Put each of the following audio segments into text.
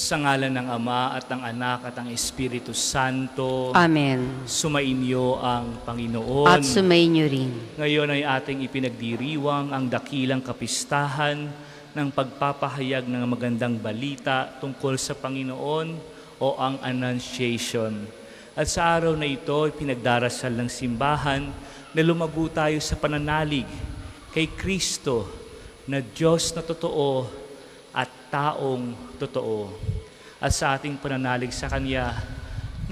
Sa ngalan ng Ama at ng Anak at ng Espiritu Santo. Amen. Sumainyo ang Panginoon. At sumainyo rin. Ngayon ay ating ipinagdiriwang ang dakilang kapistahan ng pagpapahayag ng magandang balita tungkol sa Panginoon o ang Annunciation. At sa araw na ito, pinagdarasal ng simbahan na lumago tayo sa pananalig kay Kristo na Diyos na totoo at taong totoo. At sa ating pananalig sa Kanya,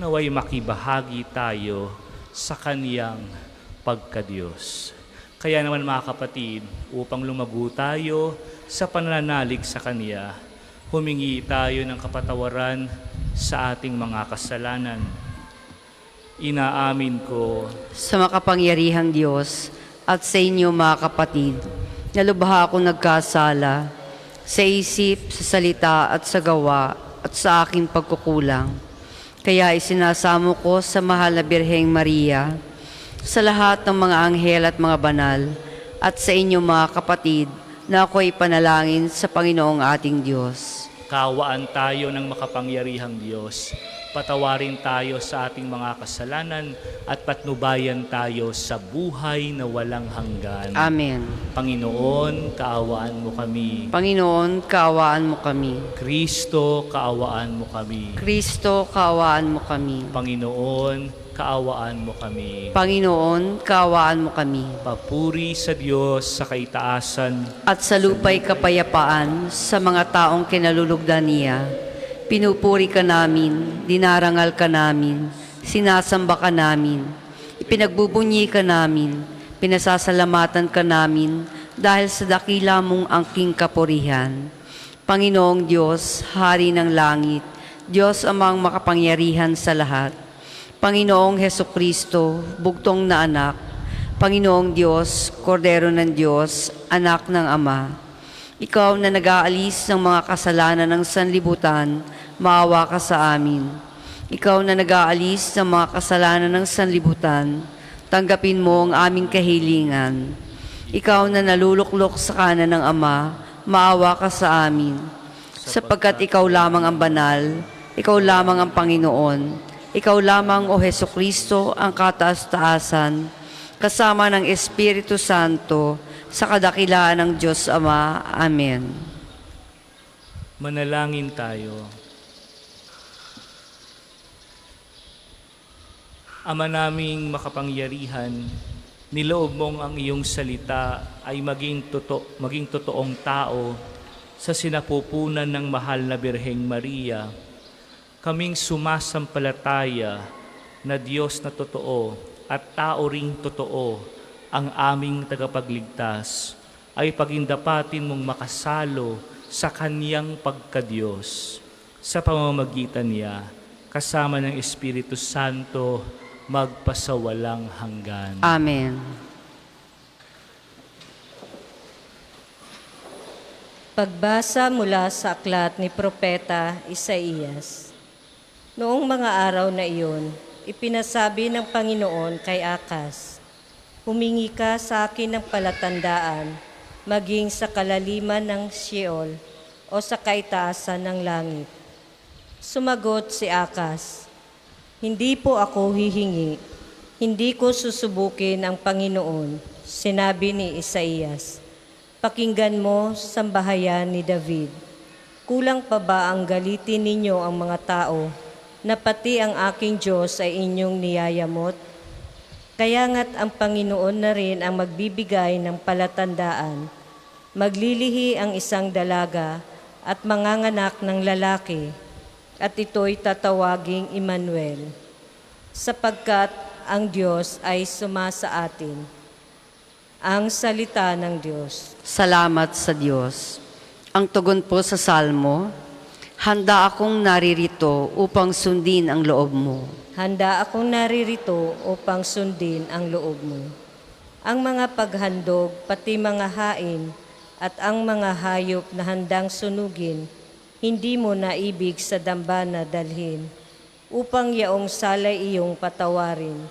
naway makibahagi tayo sa Kanyang pagkadiyos. Kaya naman mga kapatid, upang lumago tayo sa pananalig sa Kanya, humingi tayo ng kapatawaran sa ating mga kasalanan. Inaamin ko Sa makapangyarihang Diyos at sa inyo mga kapatid, na lubha akong nagkasala sa isip, sa salita at sa gawa at sa aking pagkukulang. Kaya isinasamo ko sa mahal na Birheng Maria, sa lahat ng mga anghel at mga banal, at sa inyo mga kapatid, na ako'y panalangin sa Panginoong ating Diyos. kawaan tayo ng makapangyarihang Diyos. Patawarin tayo sa ating mga kasalanan at patnubayan tayo sa buhay na walang hanggan. Amen. Panginoon, kaawaan mo kami. Panginoon, kaawaan mo kami. Kristo, kaawaan mo kami. Kristo, kaawaan mo kami. Panginoon, kaawaan mo kami. Panginoon, kaawaan mo kami. Papuri sa Diyos sa kaitaasan. At sa lupa'y kapayapaan sa mga taong kinalulugdan niya. Pinupuri ka namin, dinarangal ka namin, sinasamba ka namin, ipinagbubunyi ka namin, pinasasalamatan ka namin dahil sa dakila mong angking kapurihan. Panginoong Diyos, Hari ng langit, Diyos amang makapangyarihan sa lahat, Panginoong Hesukristo, bugtong na anak, Panginoong Diyos, Kordero ng Diyos, anak ng Ama, Ikaw na nag-aalis ng mga kasalanan ng sanlibutan, maawa ka sa amin. Ikaw na nag-aalis ng mga kasalanan ng sanlibutan, tanggapin mo ang aming kahilingan. Ikaw na naluluklok sa kanan ng Ama, maawa ka sa amin. Sapagkat ikaw lamang ang banal, ikaw lamang ang Panginoon, ikaw lamang o Hesukristo ang kataas-taasan, kasama ng Espiritu Santo, sa kadakilaan ng Diyos Ama. Amen. Manalangin tayo. Ama naming makapangyarihan, niloob mong ang iyong salita ay maging totoong tao sa sinapupunan ng mahal na Birheng Maria. Kaming sumasampalataya na Diyos na totoo at tao ring totoo ang aming tagapagligtas, ay pagindapatin mong makasalo sa Kaniyang pagkadiyos. Sa pamamagitan niya, kasama ng Espiritu Santo, magpasawalang hanggan. Amen. Pagbasa mula sa aklat ni Propeta Isaías. Noong mga araw na iyon, ipinasabi ng Panginoon kay Akas, "Humingi ka sa akin ng palatandaan, maging sa kalaliman ng Sheol o sa kaitaasan ng langit." Sumagot si Akas, "Hindi po ako hihingi, hindi ko susubukin ang Panginoon." Sinabi ni Isaías, "Pakinggan mo, sambahayan ni David. Kulang pa ba ang galitin ninyo ang mga tao, na pati ang aking Diyos ay inyong niyayamot? Kaya nga't ang Panginoon na rin ang magbibigay ng palatandaan. Maglilihi ang isang dalaga at manganganak ng lalaki, at ito'y tatawaging Emmanuel, sapagkat ang Diyos ay sumasa atin." Ang salita ng Diyos. Salamat sa Diyos. Ang tugon po sa Salmo, "Handa akong naririto upang sundin ang loob mo." Handa akong naririto upang sundin ang loob mo. Ang mga paghandog, pati mga hain, at ang mga hayop na handang sunugin, hindi mo naibig sa dambana dalhin, upang yaong salay iyong patawarin.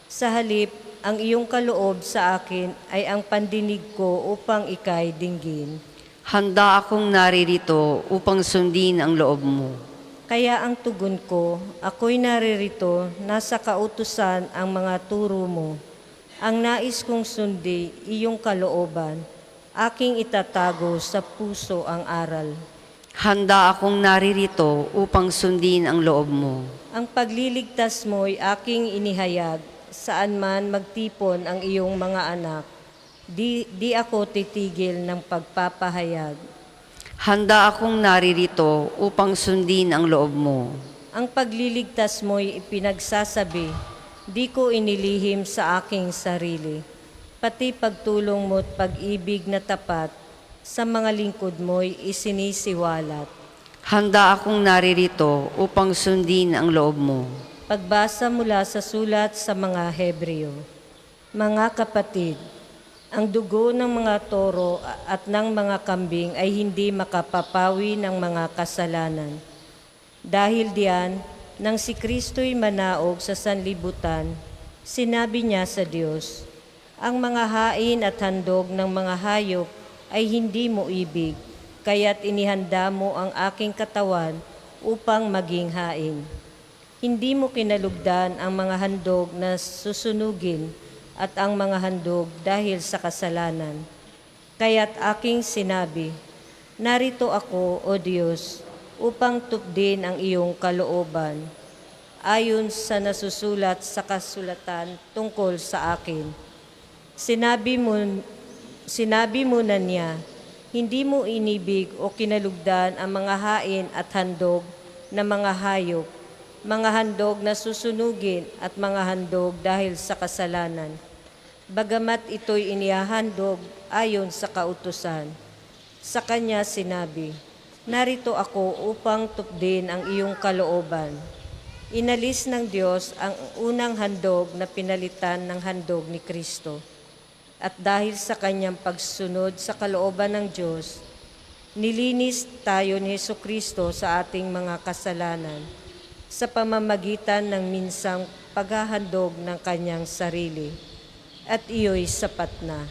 Sa halip, ang iyong kaloob sa akin ay ang pandinig ko upang ika'y dinggin. Handa akong naririto upang sundin ang loob mo. Kaya ang tugon ko, ako'y naririto, nasa kautusan ang mga turo mo. Ang nais kong sundi, iyong kalooban, aking itatago sa puso ang aral. Handa akong naririto upang sundin ang loob mo. Ang pagliligtas mo'y aking inihayag, saan man magtipon ang iyong mga anak. Di ako titigil ng pagpapahayag. Handa akong naririto upang sundin ang loob mo. Ang pagliligtas mo'y ipinagsasabi, di ko inilihim sa aking sarili. Pati pagtulong mo't pag-ibig na tapat, sa mga lingkod mo'y isinisiwalat. Handa akong naririto upang sundin ang loob mo. Pagbasa mula sa sulat sa mga Hebreo. Mga kapatid, ang dugo ng mga toro at ng mga kambing ay hindi makapapawi ng mga kasalanan. Dahil diyan, nang si Kristo'y manaog sa sanlibutan, sinabi niya sa Diyos, ang mga hain at handog ng mga hayop ay hindi mo ibig, kaya't inihanda mo ang aking katawan upang maging hain. Hindi mo kinalugdan ang mga handog na susunugin at ang mga handog dahil sa kasalanan. Kaya't aking sinabi, narito ako, O Diyos, upang tupdin ang iyong kalooban, ayon sa nasusulat sa kasulatan tungkol sa akin. Sinabi mo na niya, hindi mo inibig o kinalugdan ang mga hain at handog na mga hayop, mga handog na susunugin at mga handog dahil sa kasalanan. Bagamat ito'y inihahandog ayon sa kautusan. Sa kanya sinabi, narito ako upang tupdin ang iyong kalooban. Inalis ng Diyos ang unang handog na pinalitan ng handog ni Kristo. At dahil sa kanyang pagsunod sa kalooban ng Diyos, nilinis tayo ni Jesucristo sa ating mga kasalanan sa pamamagitan ng minsang paghahandog ng kanyang sarili. At iyo'y sapat na.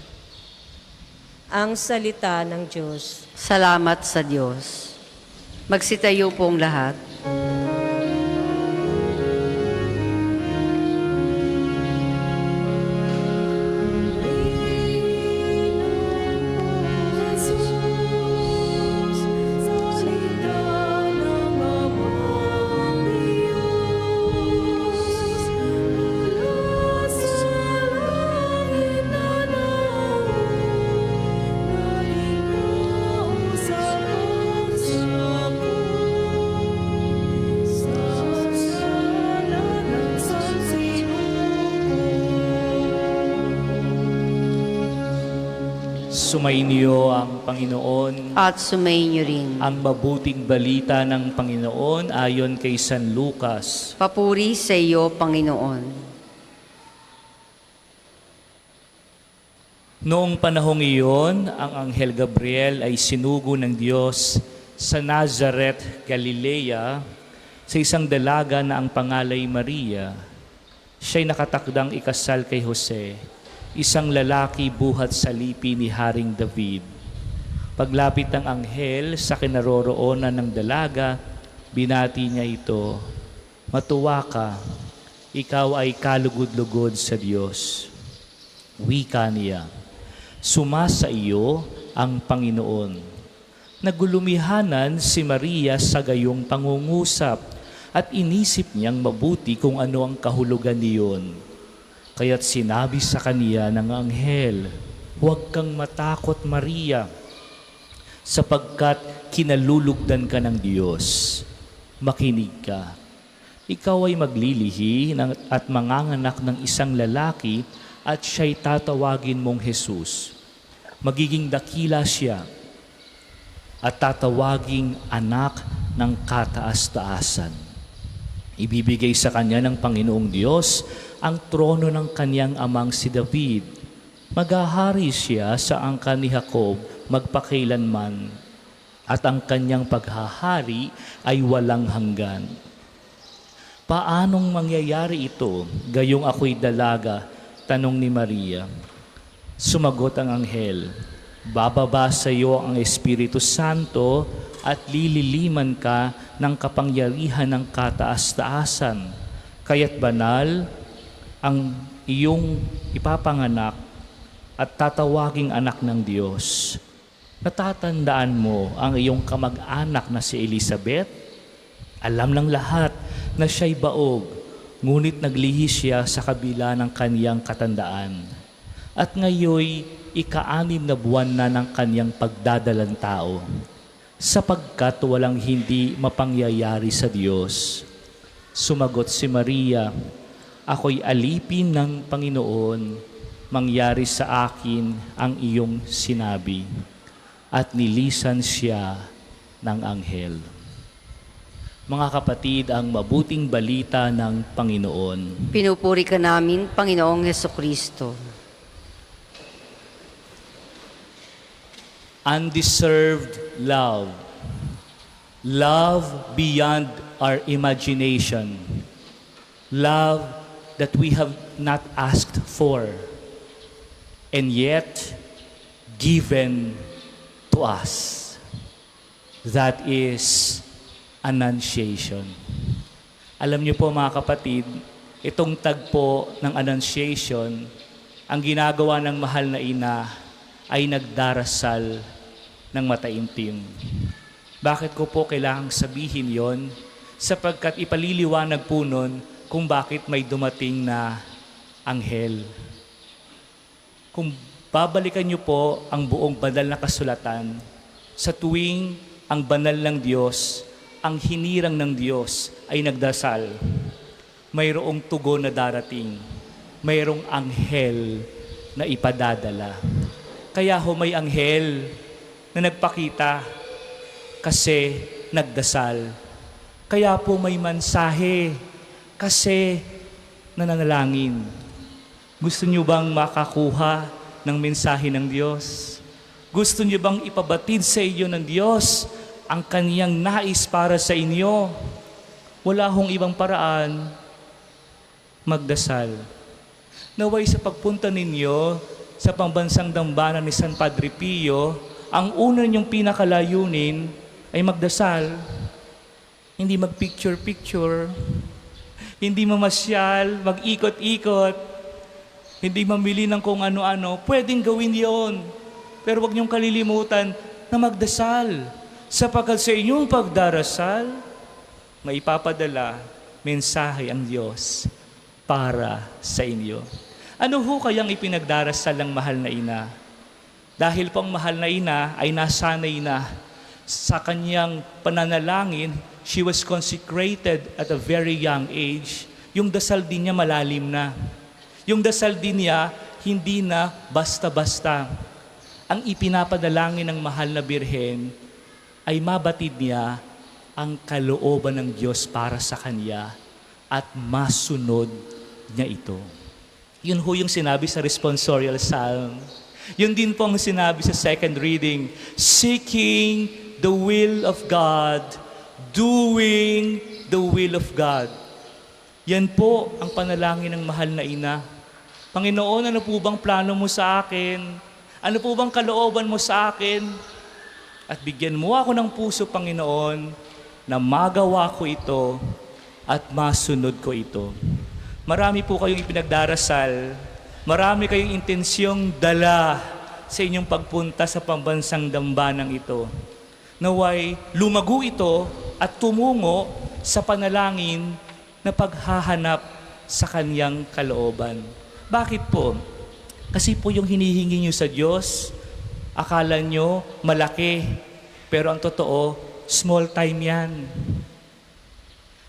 Ang salita ng Diyos. Salamat sa Diyos. Magsitayo pong lahat. Sumainyo ang Panginoon. At sumainyo rin. Ang mabuting balita ng Panginoon ayon kay San Lucas. Papuri sa iyo, Panginoon. Noong panahong iyon, ang Anghel Gabriel ay sinugo ng Diyos sa Nazareth, Galilea, sa isang dalaga na ang pangalay Maria. Siya'y nakatakdang ikasal kay Jose, isang lalaki buhat sa lipi ni Haring David. Paglapit ng anghel sa kinaroroonan ng dalaga, binati niya ito, matuwa ka, ikaw ay kalugod-lugod sa Diyos. Wika niya, sumasa iyo ang Panginoon. Nagulumihanan si Maria sa gayong pangungusap at inisip niyang mabuti kung ano ang kahulugan niyon. Kaya't sinabi sa kaniya ng anghel, huwag kang matakot, Maria, sapagkat kinalulugdan ka ng Diyos. Makinig ka. Ikaw ay maglilihi at manganganak ng isang lalaki at siya'y tatawagin mong Jesus. Magiging dakila siya at tatawaging anak ng kataas-taasan. Ibibigay sa kanya ng Panginoong Diyos ang trono ng kanyang amang si David. Maghahari siya sa angkan ni Jacob magpakailanman, at ang kanyang paghahari ay walang hanggan. Paanong mangyayari ito, gayong ako'y dalaga? Tanong ni Maria. Sumagot ang anghel, Bababa sa iyo ang Espiritu Santo at lililiman ka ng kapangyarihan ng kataas-taasan. Kaya't banal ang iyong ipapanganak at tatawaging anak ng Diyos. Natatandaan mo ang iyong kamag-anak na si Elizabeth? Alam ng lahat na siya'y baog, ngunit naglihi siya sa kabila ng kaniyang katandaan. At ngayoy, ika-6 na buwan na ng kaniyang pagdadalang tao, sapagkat walang hindi mapangyayari sa Diyos. Sumagot si Maria, ako'y alipin ng Panginoon, mangyari sa akin ang iyong sinabi. At nilisan siya ng anghel. Mga kapatid, ang mabuting balita ng Panginoon. Pinupuri ka namin, Panginoong Hesukristo. Undeserved love. Love beyond our imagination. Love that we have not asked for, and yet given to us. That is Annunciation. Alam niyo po mga kapatid, itong tagpo ng Annunciation, ang ginagawa ng mahal na ina ay nagdarasal ng mataimtim. Bakit ko po kailangang sabihin yon? Sapagkat ipaliliwanag po nun kung bakit may dumating na anghel. Kung babalikan niyo po ang buong banal na kasulatan, sa tuwing ang banal ng Diyos, ang hinirang ng Diyos ay nagdasal, mayroong tugon na darating, mayroong anghel na ipadadala. Kaya ho may anghel na nagpakita kasi nagdasal. Kaya po may mensahe kasi nananalangin. Gusto niyo bang makakuha ng mensahe ng Diyos? Gusto niyo bang ipabatid sa inyo ng Diyos ang kaniyang nais para sa inyo? Wala hong ibang paraan, magdasal. Naway sa pagpunta ninyo sa pambansang dambana ni San Padre Pio, ang una niyong pinakalayunin ay magdasal. Hindi mag-picture-picture, hindi mamasyal, mag-ikot-ikot, hindi mamili ng kung ano-ano. Pwedeng gawin yon, pero huwag niyong kalilimutan na magdasal. Sapagkat sa inyong pagdarasal, may ipapadala mensahe ang Diyos para sa inyo. Ano ho kayang ipinagdarasal ng mahal na ina? Dahil po ang mahal na ina ay nasanay na sa kanyang pananalangin, she was consecrated at a very young age. Yung dasal din niya malalim na. Yung dasal din niya hindi na basta-basta. Ang ipinapadalangin ng mahal na birhen ay mabatid niya ang kalooban ng Diyos para sa kanya at masunod niya ito. Yun ho yung sinabi sa responsorial psalm. Yun din po ang sinabi sa second reading, seeking the will of God, doing the will of God. Yan po ang panalangin ng mahal na ina. Panginoon, ano po bang plano mo sa akin? Ano po bang kalooban mo sa akin? At bigyan mo ako ng puso, Panginoon, na magawa ko ito at masunod ko ito. Marami po kayong ipinagdarasal, marami kayong intensyong dala sa inyong pagpunta sa pambansang dambanang ito. Naway lumago ito at tumungo sa panalangin na paghahanap sa kanyang kalooban. Bakit po? Kasi po yung hinihingi nyo sa Diyos, akala nyo malaki, pero ang totoo, small time yan.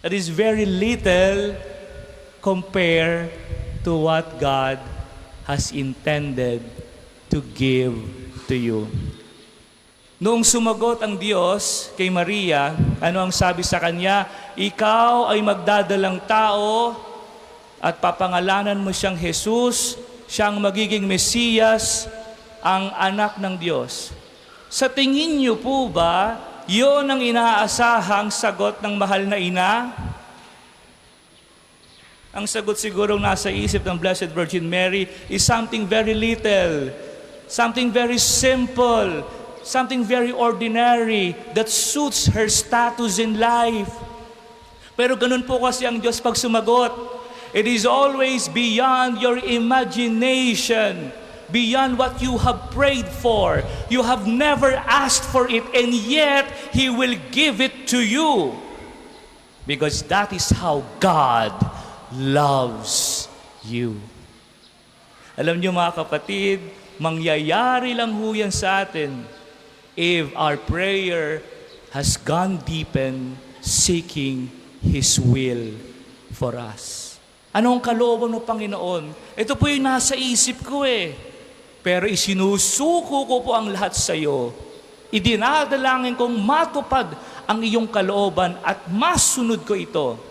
It is very little compared to what God has intended to give to you. Noong sumagot ang Diyos kay Maria, ano ang sabi sa kanya? Ikaw ay magdadalang tao at papangalanan mo siyang Jesus, siyang magiging Mesiyas, ang anak ng Diyos. Sa tingin niyo po ba, yun ang inaasahang sagot ng mahal na ina? Ang sagot sigurong nasa isip ng Blessed Virgin Mary is something very little. Something very simple, something very ordinary that suits her status in life. Pero ganun po kasi ang Diyos pag sumagot. It is always beyond your imagination, beyond what you have prayed for. You have never asked for it, and yet He will give it to you. Because that is how God loves you. Alam niyo mga kapatid, mangyayari lang ho yan sa atin if our prayer has gone deep in seeking His will for us. Anong kalooban ng Panginoon? Ito po yung nasa isip ko eh. Pero isinusuko ko po ang lahat sa iyo. Idinadalangin kong matupad ang iyong kalooban at masunod ko ito.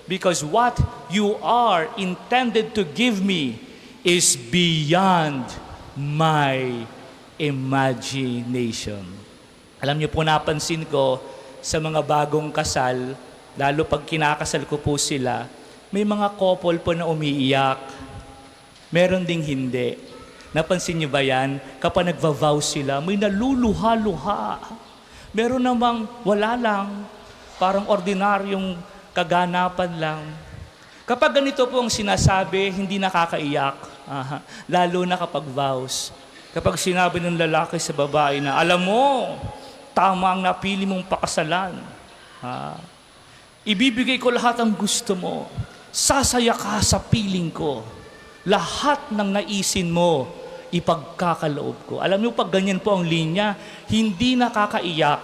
Because what you are intended to give me is beyond my imagination. Alam niyo po, napansin ko sa mga bagong kasal, lalo pag kinakasal ko po sila, may mga couple po na umiiyak. Meron ding hindi. Napansin niyo ba yan? Kapag nagva-vow sila, may naluluha-luha. Meron namang wala lang, parang ordinaryong kaganapan lang. Kapag ganito po ang sinasabi, hindi nakakaiyak. Lalo na kapag vows. Kapag sinabi ng lalaki sa babae na, alam mo, tama ang napili mong pakasalan. Ibibigay ko lahat ang gusto mo. Sasaya ka sa piling ko. Lahat ng naisin mo, ipagkakaloob ko. Alam niyo, pag ganyan po ang linya, hindi nakakaiyak,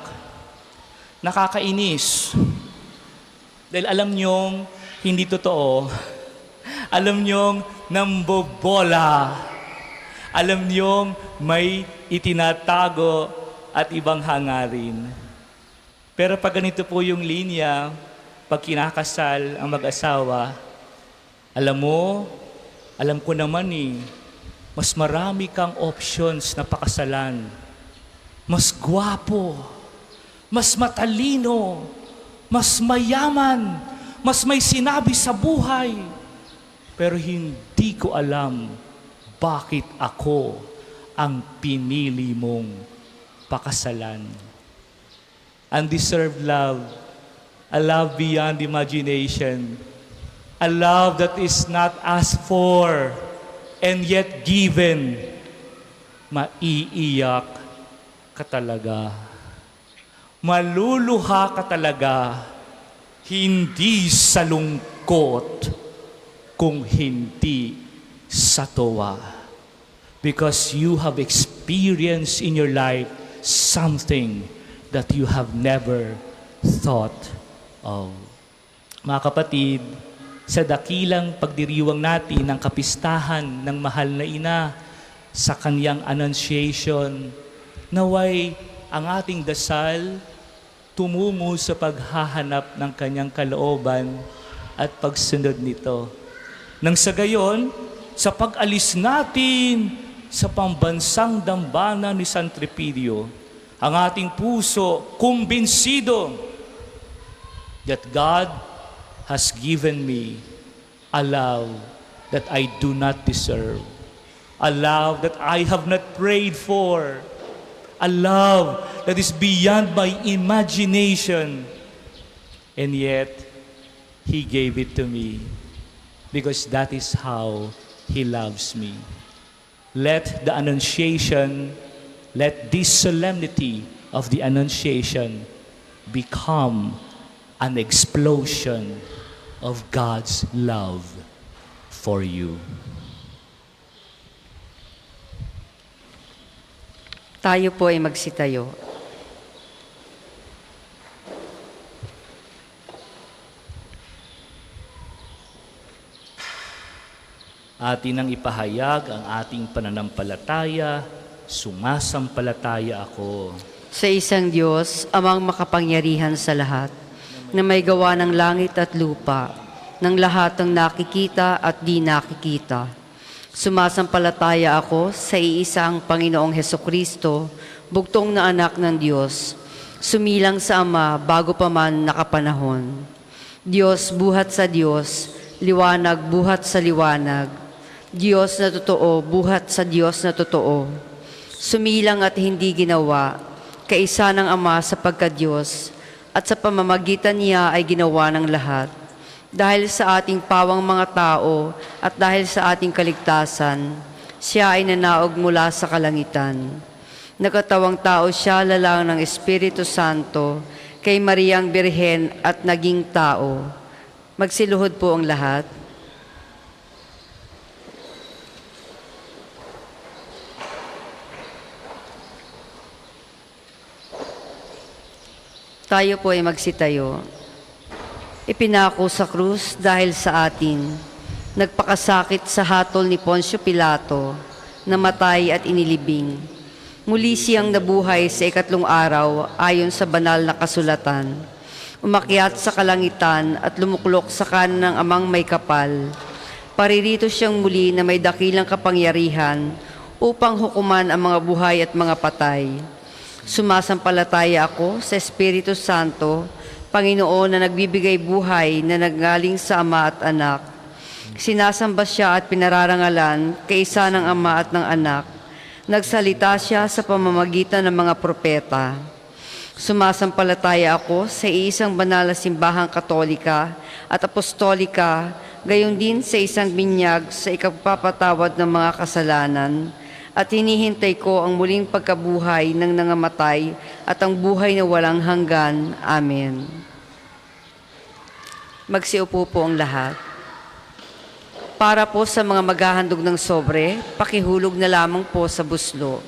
nakakainis. Dahil alam niyong hindi totoo. Alam niyong nambobola. Alam niyong may itinatago at ibang hangarin. Pero pag ganito po yung linya, pag kinakasal ang mag-asawa, alam ko naman mas marami kang options na pakasalan. Mas gwapo, mas matalino, mas mayaman, mas may sinabi sa buhay. Pero hindi ko alam bakit ako ang pinili mong pakasalan. Undeserved love, a love beyond imagination, a love that is not asked for and yet given. Maiiyak ka talaga. Maluluha ka talaga. Hindi sa lungkot, kung hindi sa tuwa. Because you have experienced in your life something that you have never thought of. Mga kapatid, sa dakilang pagdiriwang natin ng kapistahan ng mahal na ina sa kanyang annunciation, naway ang ating dasal tumungo sa paghahanap ng kanyang kalooban at pagsunod nito. Nang sa gayon, sa pag-alis natin sa pambansang dambana ni San Tripidio, ang ating puso kumbinsido that God has given me a love that I do not deserve, a love that I have not prayed for, a love that is beyond my imagination, and yet He gave it to me because that is how He loves me. Let the Annunciation, let this solemnity of the Annunciation become an explosion of God's love for you. Tayo po ay magsitayo. Atin ang ipahayag ang ating pananampalataya, sumasampalataya ako. Sa isang Diyos, amang makapangyarihan sa lahat, na may gawa ng langit at lupa, ng lahat ng nakikita at di nakikita. Sumasampalataya ako sa iisang Panginoong Hesukristo, bugtong na anak ng Diyos, sumilang sa Ama bago pa man nakapanahon. Diyos buhat sa Diyos, liwanag buhat sa liwanag, Diyos na totoo buhat sa Diyos na totoo. sumilang at hindi ginawa, kaisa ng Ama sa pagka-Diyos, at sa pamamagitan niya ay ginawa ng lahat. Dahil sa ating pawang mga tao at dahil sa ating kaligtasan, siya ay nanaog mula sa kalangitan. Nagkatawang tao siya lalang ng Espiritu Santo kay Mariang Birhen at naging tao. Magsiluhod po ang lahat. Tayo po ay magsitayo. Ipinako sa krus dahil sa atin, nagpakasakit sa hatol ni Poncio Pilato, namatay at inilibing. Muli siyang nabuhay sa ikatlong araw ayon sa banal na kasulatan. Umakyat sa kalangitan at lumuklok sa kanan ng Amang may kapal. Paririto siyang muli na may dakilang kapangyarihan upang hukuman ang mga buhay at mga patay. Sumasampalataya ako sa Espiritu Santo, Panginoon na nagbibigay buhay na nanggaling sa Ama at Anak. Sinasamba siya at pinararangalan kaisa ng Ama at ng Anak. Nagsalita siya sa pamamagitan ng mga propeta. Sumasampalataya ako sa iisang banal na simbahang katolika at apostolika, gayon din sa isang binyag sa ikapagpapatawad ng mga kasalanan, at hinihintay ko ang muling pagkabuhay ng nangamatay at ang buhay na walang hanggan. Amen. Magsiupo po ang lahat. Para po sa mga maghahandog ng sobre, pakihulog na lamang po sa buslo.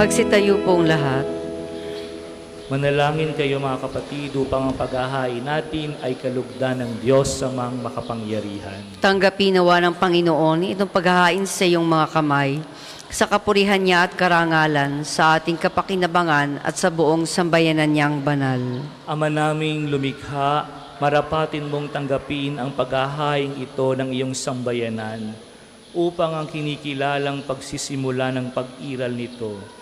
Magsitayo pong lahat. Manalangin kayo mga kapatid upang ang paghahain natin ay kalugdan ng Diyos sa mga makapangyarihan. Tanggapin nawa ng Panginoon itong paghahain sa iyong mga kamay, sa kapurihan niya at karangalan, sa ating kapakinabangan at sa buong sambayanan niyang banal. Ama naming lumikha, marapatin mong tanggapin ang paghahain ito ng iyong sambayanan upang ang kinikilalang pagsisimula ng pag-iral nito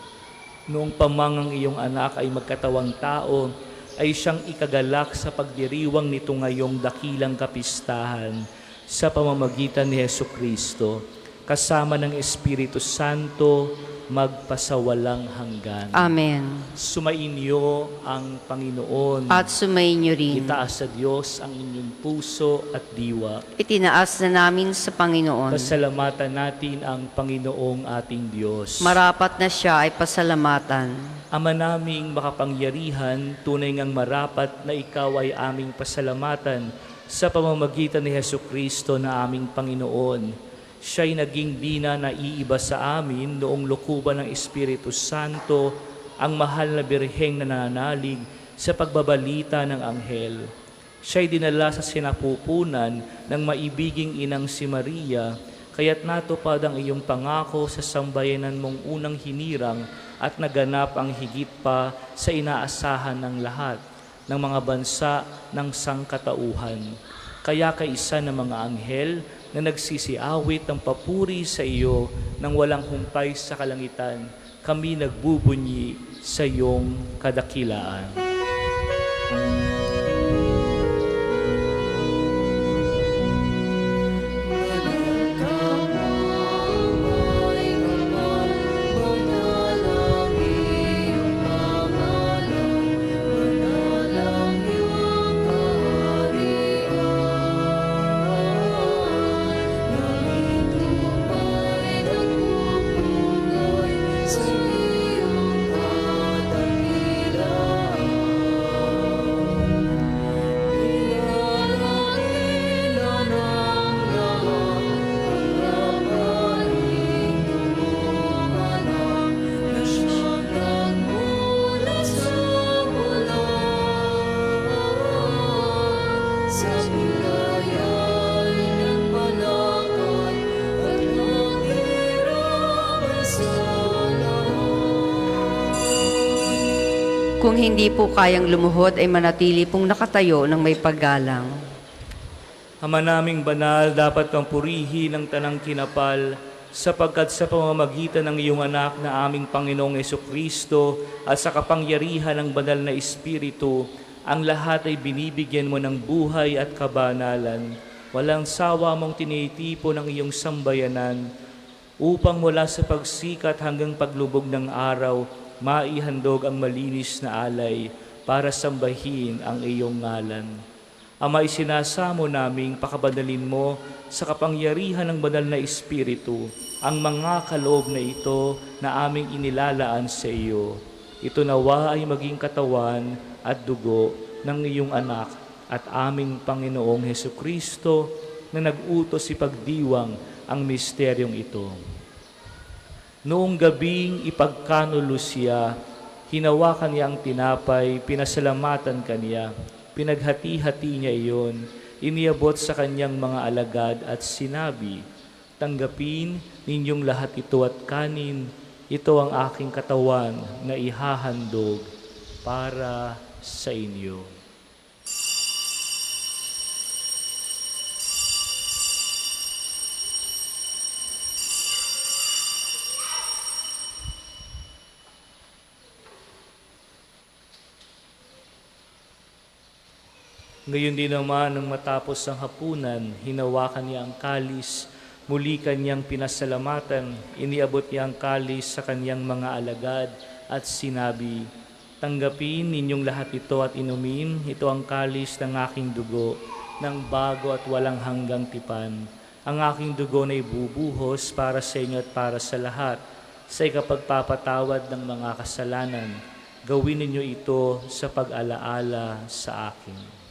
noong pamangang iyong anak ay magkatawang tao, ay siyang ikagalak sa pagdiriwang nito ngayong dakilang kapistahan sa pamamagitan ni Hesukristo, kasama ng Espiritu Santo, magpasawalang hanggan. Amen. Sumainyo ang Panginoon. At sumainyo rin. Itaas sa Diyos ang inyong puso at diwa. Itinaas na namin sa Panginoon. Pasalamatan natin ang Panginoong ating Diyos. Marapat na siya ay pasalamatan. Ama naming makapangyarihan, tunay ngang marapat na ikaw ay aming pasalamatan sa pamamagitan ni Hesukristo na aming Panginoon. Siya'y naging bina na iiba sa amin noong lukuban ng Espiritu Santo, ang mahal na birheng nananalig sa pagbabalita ng anghel. Siya'y dinala sa sinapupunan ng maibiging inang si Maria, kaya't natupad ang iyong pangako sa sambayanan mong unang hinirang at naganap ang higit pa sa inaasahan ng lahat ng mga bansa ng sangkatauhan. Kaya kaisa ng mga anghel na nagsisiawit ng papuri sa iyo nang walang humpay sa kalangitan, kami nagbubunyi sa iyong kadakilaan. Kung hindi po kayang lumuhod ay manatili pong nakatayo ng may paggalang. Ama naming banal, dapat kang purihin ng tanang kinapal, sapagkat sa pamamagitan ng iyong anak na aming Panginoong Jesucristo at sa kapangyarihan ng banal na Espiritu, ang lahat ay binibigyan mo ng buhay at kabanalan. Walang sawa mong tinitipo ng iyong sambayanan, upang mula sa pagsikat hanggang paglubog ng araw, maihandog ang malinis na alay para sambahin ang iyong ngalan. Ama, isinasamo naming pakabadalin mo sa kapangyarihan ng banal na Espiritu ang mga kaloob na ito na aming inilalaan sa iyo. Ito nawa ay maging katawan at dugo ng iyong anak at aming Panginoong Jesucristo na nag-utos ipagdiwang ang misteryong ito. Noong gabing ipagkanulo siya, hinawakan niya ang tinapay, pinasalamatan kaniya, pinaghati-hati niya iyon, iniabot sa kanyang mga alagad at sinabi, "Tanggapin ninyong lahat ito at kanin, ito ang aking katawan na ihahandog para sa inyo." Ngayon din naman, nang matapos ang hapunan, hinawakan niya ang kalis, muli kanyang pinasalamatan, iniabot niya ang kalis sa kanyang mga alagad at sinabi, "Tanggapin ninyong lahat ito at inumin, ito ang kalis ng aking dugo, ng bago at walang hanggang tipan. Ang aking dugo na ibubuhos para sa inyo at para sa lahat, sa ikapagpapatawad ng mga kasalanan. Gawin ninyo ito sa pag-alaala sa akin."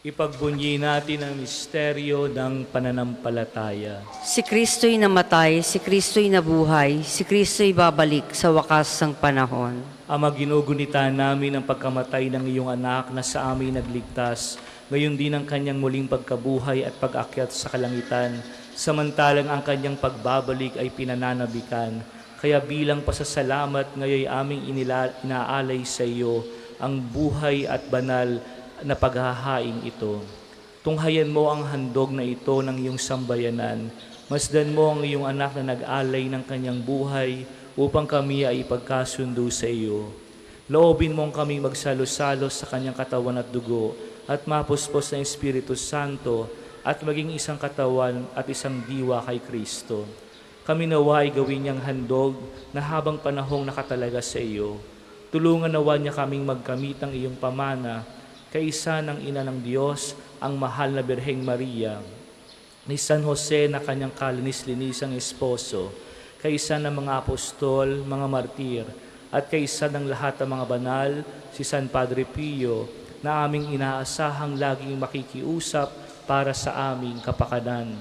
Ipagbunyi natin ang misteryo ng pananampalataya. Si Kristo'y namatay, si Kristo'y nabuhay, si Kristo'y babalik sa wakas ng panahon. Ama, ginugunita namin ang pagkamatay ng iyong anak na sa amin nagligtas, gayon din ang kanyang muling pagkabuhay at pag-akyat sa kalangitan, samantalang ang kanyang pagbabalik ay pinananabikan. Kaya bilang pasasalamat ngayon aming inaalay sa iyo ang buhay at banal na paghahaing ito. Tunghayan mo ang handog na ito ng iyong sambayanan. Masdan mo ang iyong anak na nag-alay ng kanyang buhay upang kami ay ipagkasundo sa iyo. Loobin mong kami magsalo-salo sa kanyang katawan at dugo at mapuspos ng Espiritu Santo at maging isang katawan at isang diwa kay Kristo. Kami nawa ay gawin niyang handog na habang panahong nakatalaga sa iyo. Tulungan nawa niya kaming magkamit ng iyong pamana kaisa ng Ina ng Diyos, ang mahal na Birheng Maria, ni San Jose na kanyang kalinis-linisang esposo, kaisa ng mga apostol, mga martir, at kaisa ng lahat ng mga banal, si San Padre Pio, na aming inaasahang laging makikiusap para sa aming kapakanan.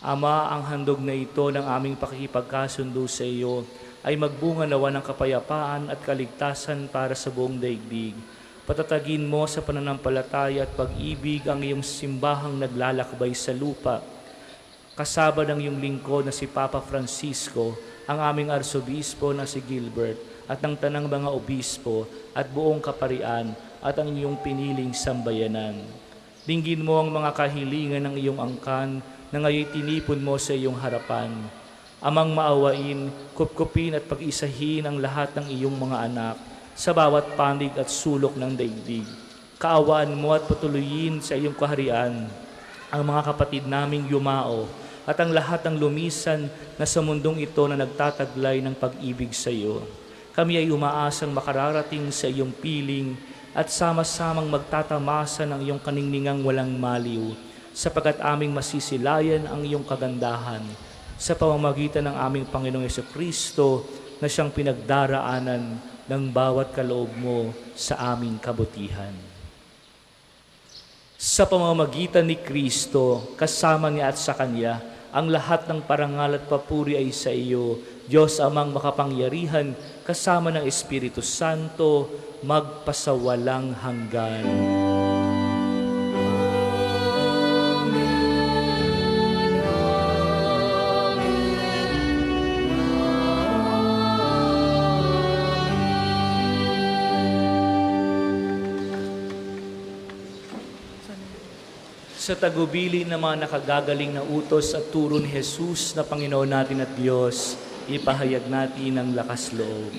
Ama, ang handog na ito ng aming pakikipagkasundo sa iyo ay magbunga nawa ng kapayapaan at kaligtasan para sa buong daigdig. Patatagin mo sa pananampalataya at pag-ibig ang iyong simbahang naglalakbay sa lupa. Kasama ng iyong lingkod na si Papa Francisco, ang aming arsobispo na si Gilbert, at ng tanang mga obispo at buong kaparian at ang iyong piniling sambayanan. Dinggin mo ang mga kahilingan ng iyong angkan na ngayon tinipon mo sa iyong harapan. Amang maawain, kupkupin at pag-isahin ang lahat ng iyong mga anak sa bawat panig at sulok ng daigdig. Kaawaan mo at patuloyin sa iyong kaharian ang mga kapatid naming yumao at ang lahat ng lumisan na sa mundong ito na nagtataglay ng pag-ibig sa iyo. Kami ay umaasang makararating sa iyong piling at sama-samang magtatamasa ng iyong kaningningang walang maliw, sapagkat aming masisilayan ang iyong kagandahan sa pamamagitan ng aming Panginoong Jesucristo na siyang pinagdaraanan ng bawat kaloob mo sa aming kabutihan. Sa pamamagitan ni Kristo, kasama niya at sa Kanya, ang lahat ng parangal at papuri ay sa iyo, Diyos amang makapangyarihan, kasama ng Espiritu Santo, magpasawalang hanggan. Sa tagubili ng mga nakagagaling na utos at turo ni Jesus na Panginoon natin at Diyos, ipahayag natin ang lakas loob.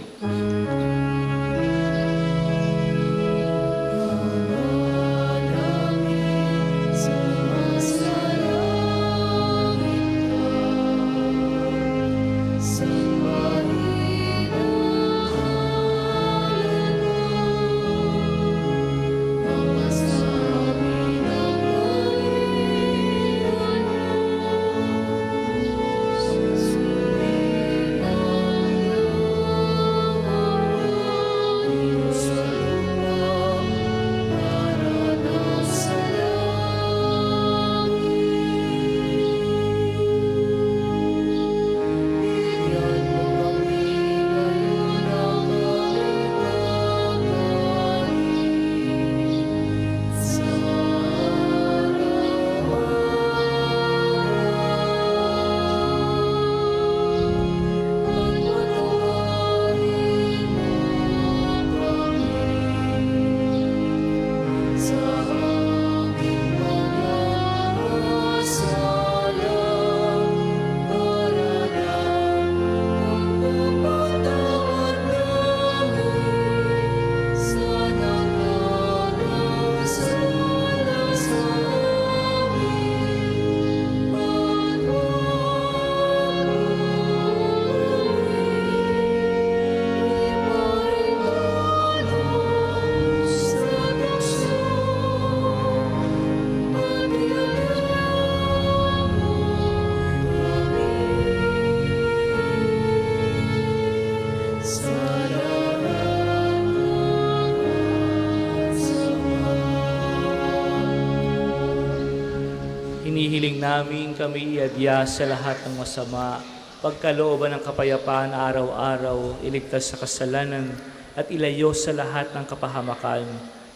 Hinihiling namin kami iadya sa lahat ng masama, pagkalooban ng kapayapaan araw-araw, iligtas sa kasalanan at ilayo sa lahat ng kapahamakan,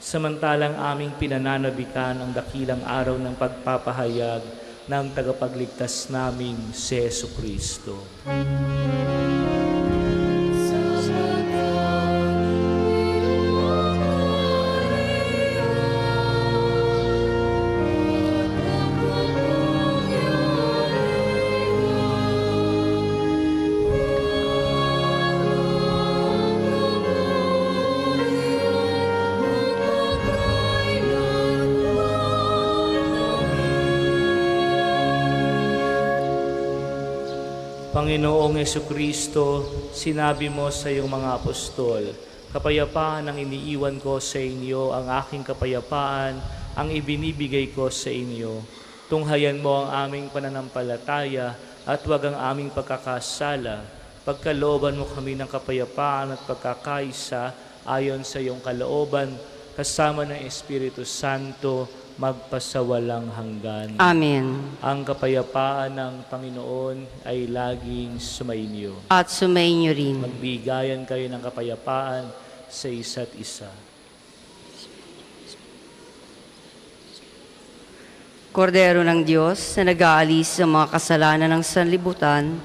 samantalang aming pinananabikan ang dakilang araw ng pagpapahayag ng tagapagligtas namin si Jesucristo. Panginoong Jesucristo, sinabi mo sa iyong mga apostol, kapayapaan ang iniiwan ko sa inyo, ang aking kapayapaan ang ibinibigay ko sa inyo. Tunghayan mo ang aming pananampalataya at huwag ang aming pagkakasala. Pagkalooban mo kami ng kapayapaan at pagkakaisa ayon sa iyong kalooban, kasama ng Espiritu Santo, magpasawalang hanggan. Amen. Ang kapayapaan ng Panginoon ay laging sumainyo. At sumainyo rin. Magbigayan kayo ng kapayapaan sa isa't isa. Kordero ng Diyos na nag-aalis sa mga kasalanan ng sanlibutan,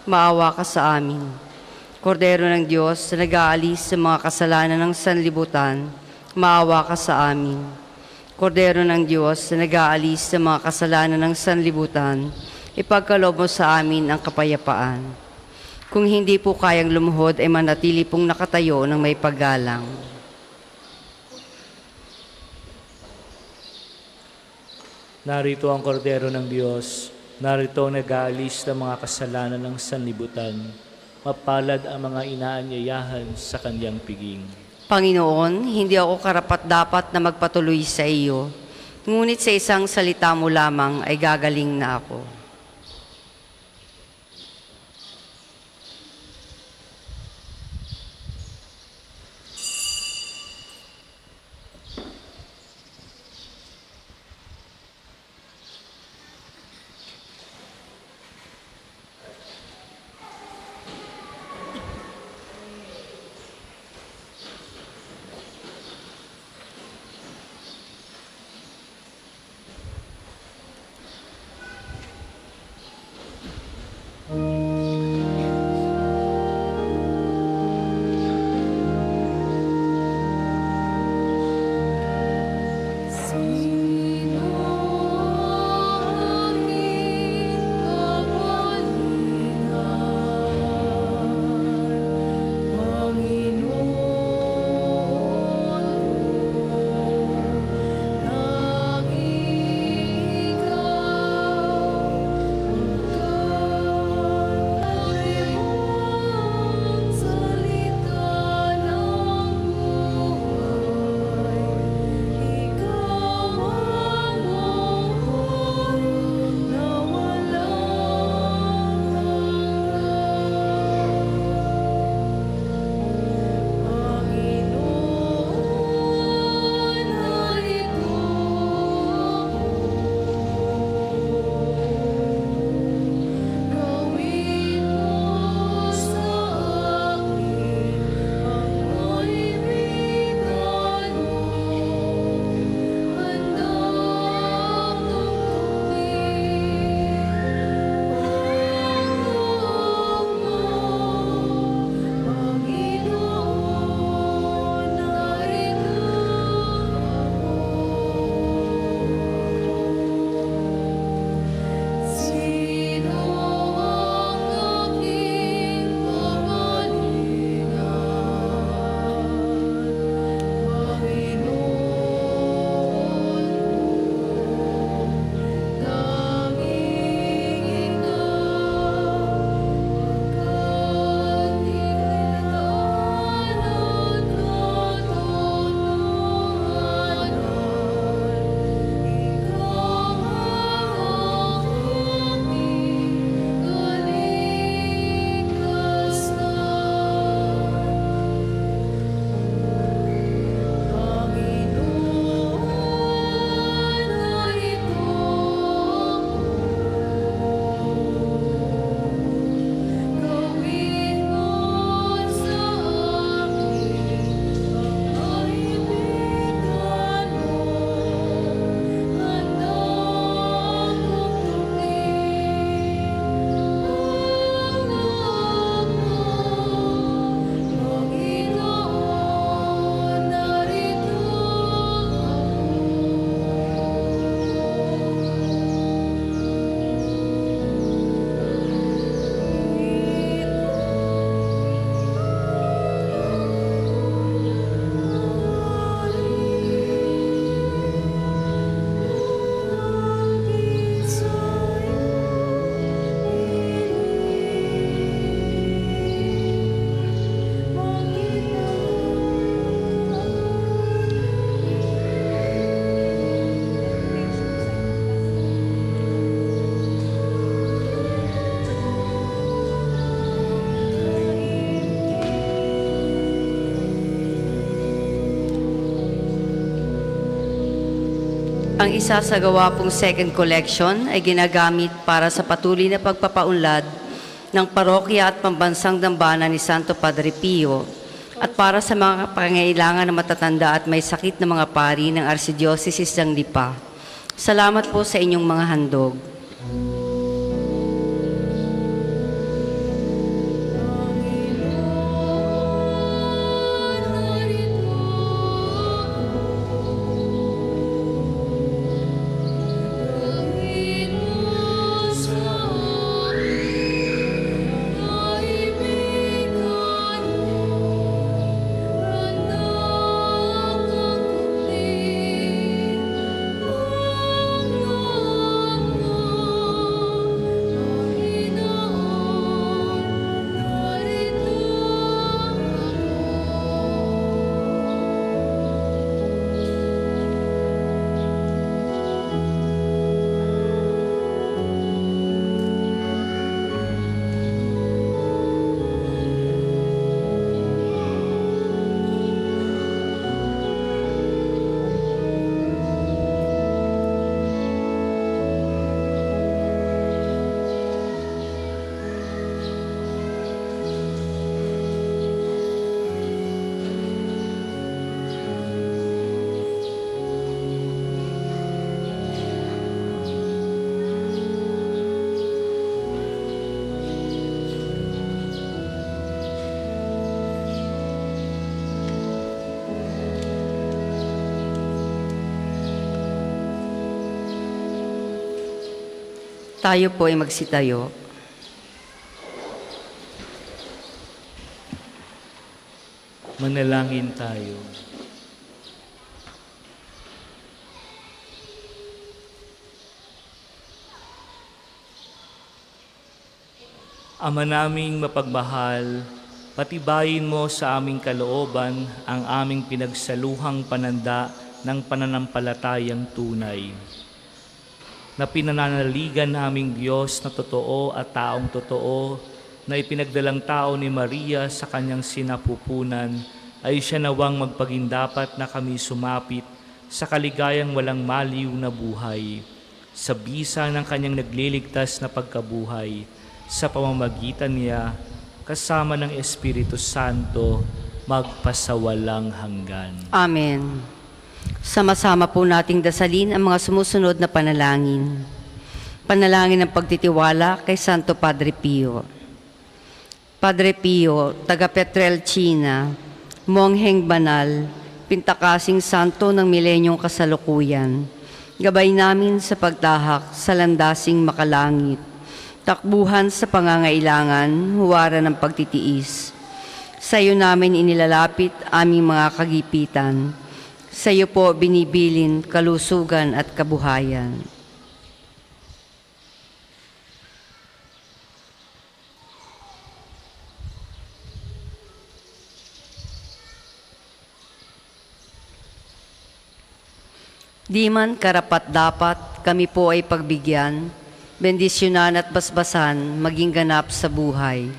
maawa ka sa amin. Kordero ng Diyos na nag-aalis sa mga kasalanan ng sanlibutan, maawa ka sa amin. Kordero ng Diyos na nag-aalis sa mga kasalanan ng sanlibutan, ipagkaloob mo sa amin ang kapayapaan. Kung hindi po kayang lumuhod, ay manatili pong nakatayo ng may paggalang. Narito ang kordero ng Diyos, narito ang nag-aalis ng mga kasalanan ng sanlibutan. Mapalad ang mga inaanyayahan sa kanyang piging. Panginoon, hindi ako karapat-dapat na magpatuloy sa iyo, ngunit sa isang salita mo lamang ay gagaling na ako. Ang isasagawa pong second collection ay ginagamit para sa patuloy na pagpapaunlad ng parokya at pambansang dambana ni Santo Padre Pio at para sa mga pangangailangan ng matatanda at may sakit na mga pari ng Archdiocese ng Lipa. Salamat po sa inyong mga handog. Tayo po ay magsitayo. Manalangin tayo. Ama naming mapagmahal, patibayin mo sa aming kalooban ang aming pinagsaluhang pananda ng pananampalatayang tunay. Na pinananaligan naming Diyos na totoo at taong totoo, na ipinagdalang tao ni Maria sa kanyang sinapupunan, ay siya nawang magpagindapat na kami sumapit sa kaligayang walang maliw na buhay, sa bisa ng kanyang nagliligtas na pagkabuhay, sa pamamagitan niya, kasama ng Espiritu Santo, magpasawalang hanggan. Amen. Sama-sama po nating dasalin ang mga sumusunod na panalangin. Panalangin ng pagtitiwala kay Santo Padre Pio. Padre Pio, taga Petrelcina, mongheng banal, pintakasing santo ng milenyong kasalukuyan, gabay namin sa pagtahak sa landasing makalangit, takbuhan sa pangangailangan, huwara ng pagtitiis. Sa iyo namin inilalapit aming mga kagipitan. Sa iyo po binibilin kalusugan at kabuhayan. Di man karapat-dapat kami po ay pagbigyan, bendisyonan at basbasan maging ganap sa buhay.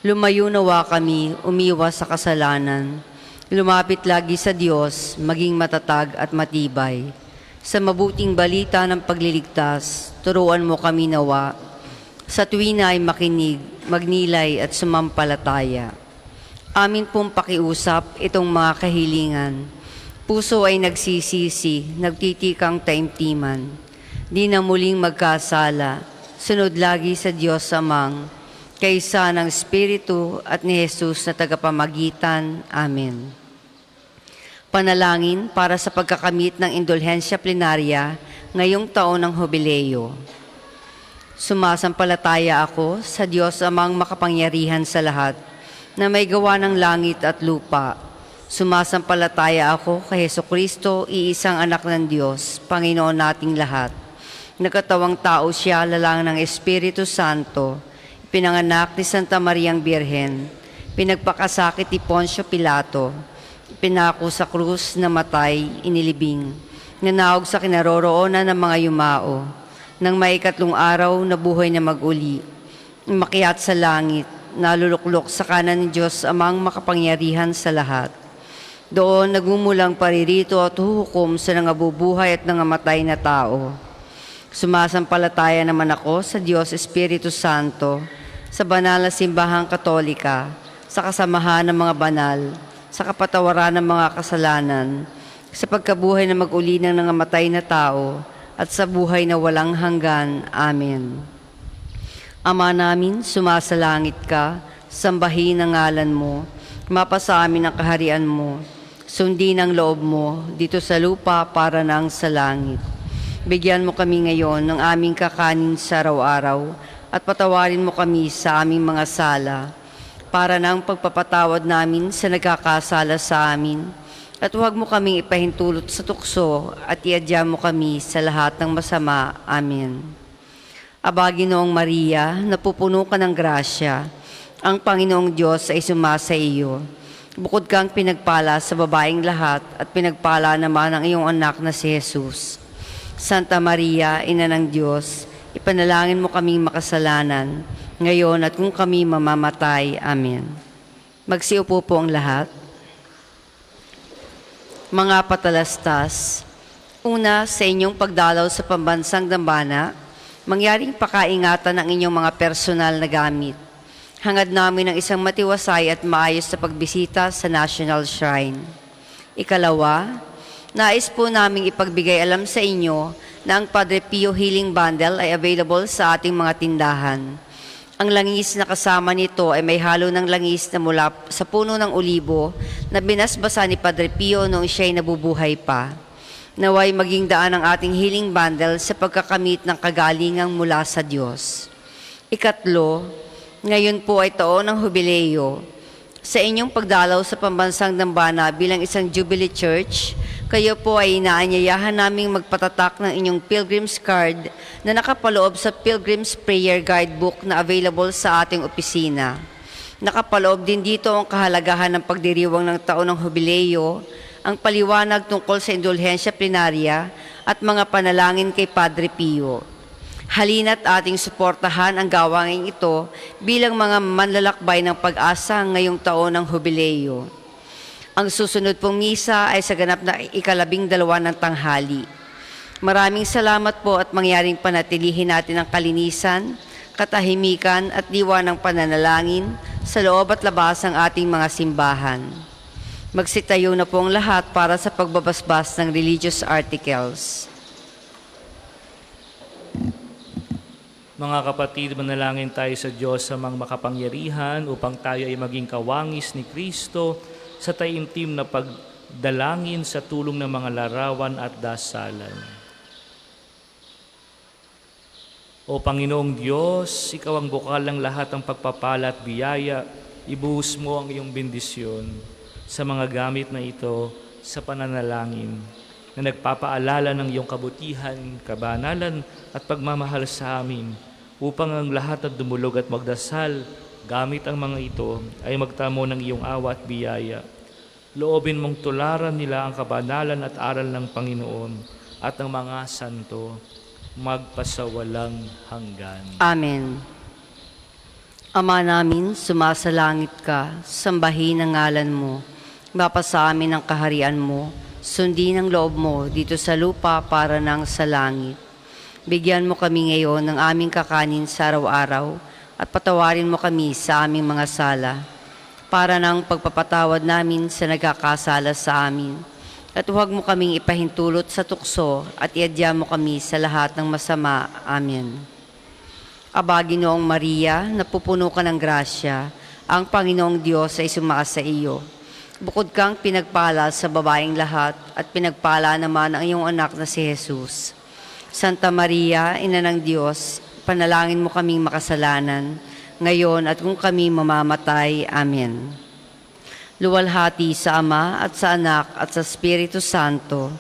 Lumayo nawa kami, umiwas sa kasalanan, lumapit lagi sa Diyos, maging matatag at matibay. Sa mabuting balita ng pagliligtas, turuan mo kami nawa. Sa tuwina ay makinig, magnilay at sumampalataya. Amin pong pakiusap itong mga kahilingan. Puso ay nagsisisi, nagtitikang taimtiman. Di na muling magkasala, sunod lagi sa Diyos Amang, kaysa ng Espiritu at ni Jesus na tagapamagitan. Amen. Panalangin para sa pagkakamit ng indulhensya plenarya ngayong taon ng Jubileo. Sumasampalataya ako sa Diyos Amang makapangyarihan sa lahat, na may gawa ng langit at lupa. Sumasampalataya ako kay Hesukristo, iisang anak ng Diyos, Panginoon nating lahat. Nagkatawang tao siya, lalang ng Espiritu Santo, pinanganak ni Santa Mariang Birhen, pinagpakasakit ni Poncio Pilato, pinako sa krus, namatay, inilibing, nanawag sa kinaroroonan ng mga yumao, nang maikatlong araw na buhay na mag-uli, makiat sa langit, naluluklok sa kanan ni Diyos Amang makapangyarihan sa lahat. Doon nagmumulang paririto at huhukom sa nangabubuhay at nangamatay na tao. Sumasampalataya naman ako sa Diyos Espiritu Santo, sa banal na simbahang katolika, sa kasamahan ng mga banal, sa kapatawaran ng mga kasalanan, sa pagkabuhay na mag-uli ng nangamatay na tao, at sa buhay na walang hanggan. Amen. Ama namin, sumasalangit ka, sambahin ang ngalan mo, mapasa amin ang kaharian mo, sundin ang loob mo dito sa lupa para nang sa langit. Bigyan mo kami ngayon ng aming kakanin sa araw-araw at patawarin mo kami sa aming mga sala para nang pagpapatawad namin sa nagkakasala sa amin. At huwag mo kaming ipahintulot sa tukso at iadya mo kami sa lahat ng masama. Amen. Aba, Ginoong Maria, napupuno ka ng grasya. Ang Panginoong Diyos ay sumasa iyo. Bukod kang pinagpala sa babaeng lahat at pinagpala naman ang iyong anak na si Jesus. Santa Maria, Ina ng Diyos, ipanalangin mo kaming makasalanan, ngayon at kung kami mamamatay. Amen. Magsiupo po ang lahat. Mga patalastas, una sa inyong pagdalaw sa pambansang dambana, mangyaring pakaingatan ang inyong mga personal na gamit. Hangad namin ang isang matiwasay at maayos na pagbisita sa National Shrine. Ikalawa, nais po naming ipagbigay alam sa inyo na ang Padre Pio Healing Bundle ay available sa ating mga tindahan. Ang langis na kasama nito ay may halo ng langis na mula sa puno ng olibo na binasbasa ni Padre Pio noong siya'y nabubuhay pa. Naway maging daan ang ating healing bundle sa pagkakamit ng kagalingang mula sa Diyos. Ikatlo, ngayon po ay taon ng Hubileo. Sa inyong pagdalaw sa pambansang dambana bilang isang Jubilee Church, kayo po ay inaanyayahan naming magpatatak ng inyong Pilgrim's Card na nakapaloob sa Pilgrim's Prayer Guidebook na available sa ating opisina. Nakapaloob din dito ang kahalagahan ng pagdiriwang ng taon ng Hubileo, ang paliwanag tungkol sa indulhensya plenarya at mga panalangin kay Padre Pio. Halina't ating suportahan ang gawain ito bilang mga manlalakbay ng pag-asa ngayong taon ng Hubileo. Ang susunod pong misa ay sa ganap na 12 ng tanghali. Maraming salamat po at mangyaring panatilihin natin ang kalinisan, katahimikan at diwa ng pananalangin sa loob at labas ng ating mga simbahan. Magsitayo na po ang lahat para sa pagbabasbas ng religious articles. Mga kapatid, manalangin tayo sa Diyos sa mga makapangyarihan upang tayo ay maging kawangis ni Kristo sa taimtim na pagdalangin sa tulong ng mga larawan at dasalan. O Panginoong Diyos, Ikaw ang bukal ng lahat ng pagpapala at biyaya. Ibuhos mo ang iyong bendisyon sa mga gamit na ito sa pananalangin na nagpapaalala ng iyong kabutihan, kabanalan at pagmamahal sa amin upang ang lahat na dumulog at magdasal gamit ang mga ito ay magtamo ng iyong awa at biyaya. Loobin mong tularan nila ang kabanalan at aral ng Panginoon at ng mga santo magpasawalang hanggan. Amen. Ama namin, sumasalangit ka, sambahin ang ngalan mo, mapasa amin ang kaharian mo, sundin ang loob mo dito sa lupa para nang sa langit. Bigyan mo kami ngayon ng aming kakanin sa araw-araw at patawarin mo kami sa aming mga sala para nang pagpapatawad namin sa nagkakasala sa amin. At huwag mo kaming ipahintulot sa tukso at iadya mo kami sa lahat ng masama. Amen. Aba, Ginoong Maria, napupuno ka ng grasya, ang Panginoong Diyos ay sumasa iyo. Bukod kang pinagpala sa babaeng lahat at pinagpala naman ang iyong anak na si Jesus. Santa Maria, Ina ng Diyos, panalangin mo kaming makasalanan, ngayon at kung kami mamamatay. Amen. Luwalhati sa Ama at sa Anak at sa Espiritu Santo,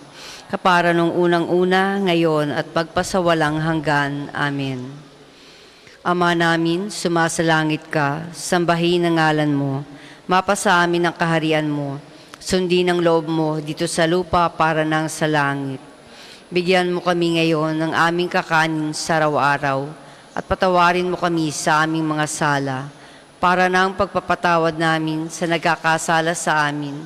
kapara nung unang-una, ngayon at pagpasawalang hanggan. Amen. Ama namin, sumasalangit ka, sambahin ang ngalan mo, mapasa amin ang kaharian mo, sundin ang loob mo dito sa lupa para nang sa langit. Bigyan mo kami ngayon ng aming kakanin sa araw-araw at patawarin mo kami sa aming mga sala para nang pagpapatawad namin sa nagkakasala sa amin.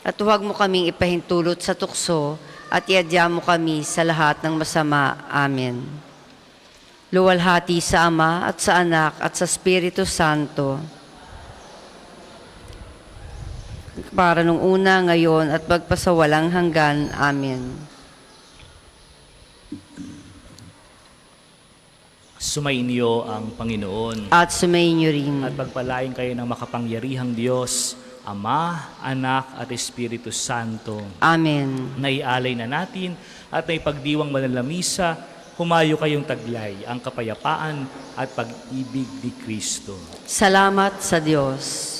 At huwag mo kaming ipahintulot sa tukso at iadya mo kami sa lahat ng masama. Amen. Luwalhati sa Ama at sa Anak at sa Espiritu Santo, para nung una, ngayon, at magpasawalang hanggan. Amen. Sumainyo ang Panginoon. At sumainyo rin. At pagpalain kayo ng makapangyarihang Diyos, Ama, Anak, at Espiritu Santo. Amen. Naialay na natin at naipagdiwang banal na misa, humayo kayong taglay ang kapayapaan at pag-ibig ni Kristo. Salamat sa Diyos.